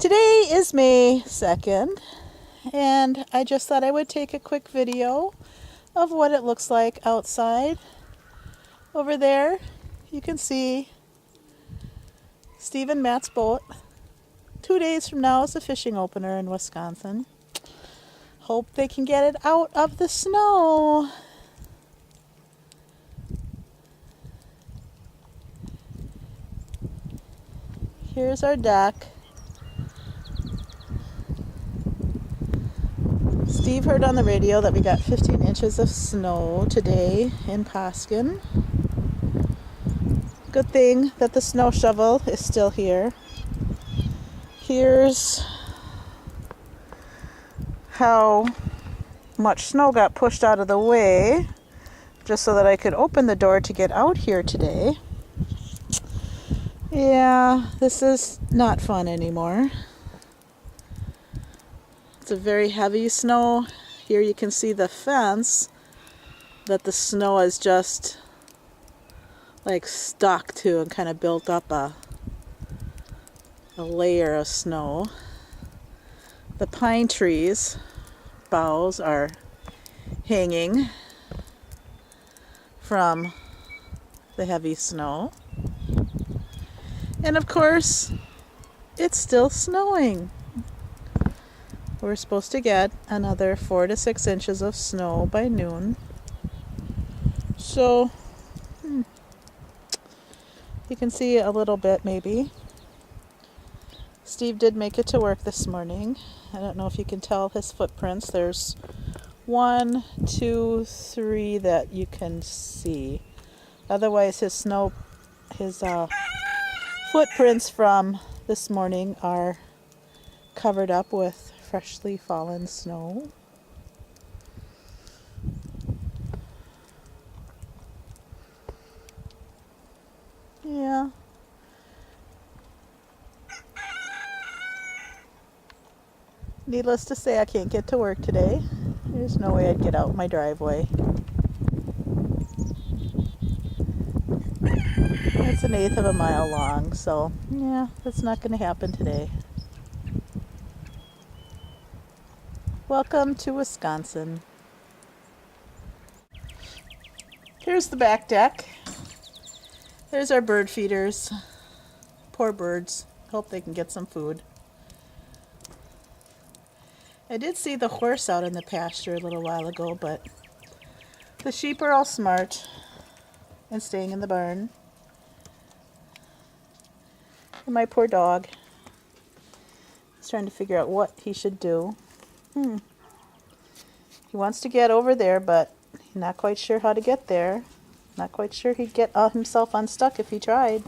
Today is May 2nd, and I just thought I would take a quick video of what it looks like outside. Over there, you can see Steve and Matt's boat. 2 days from now is the fishing opener in Wisconsin. Hope they can get it out of the snow. Here's our deck. Steve heard on the radio that we got 15 inches of snow today in Paskin. Good thing that the snow shovel is still here. Here's how much snow got pushed out of the way just so that I could open the door to get out here today. Yeah, this is not fun anymore. It's a very heavy snow. Here you can see the fence that the snow is just like stuck to and kind of built up a layer of snow. The pine trees boughs are hanging from the heavy snow. And of course, it's still snowing. We're supposed to get another 4 to 6 inches of snow by noon. So, you can see a little bit maybe. Steve did make it to work this morning. I don't know if you can tell his footprints. There's 1, 2, 3 that you can see. Otherwise, his footprints from this morning are covered up with freshly fallen snow. Yeah. Needless to say, I can't get to work today. There's no way I'd get out my driveway. It's 1/8 of a mile long, so yeah, that's not going to happen today. Welcome to Wisconsin. Here's the back deck. There's our bird feeders. Poor birds. Hope they can get some food. I did see the horse out in the pasture a little while ago, but the sheep are all smart and staying in the barn. And my poor dog is trying to figure out what he should do. He wants to get over there, but he's not quite sure how to get there. Not quite sure he'd get himself unstuck if he tried.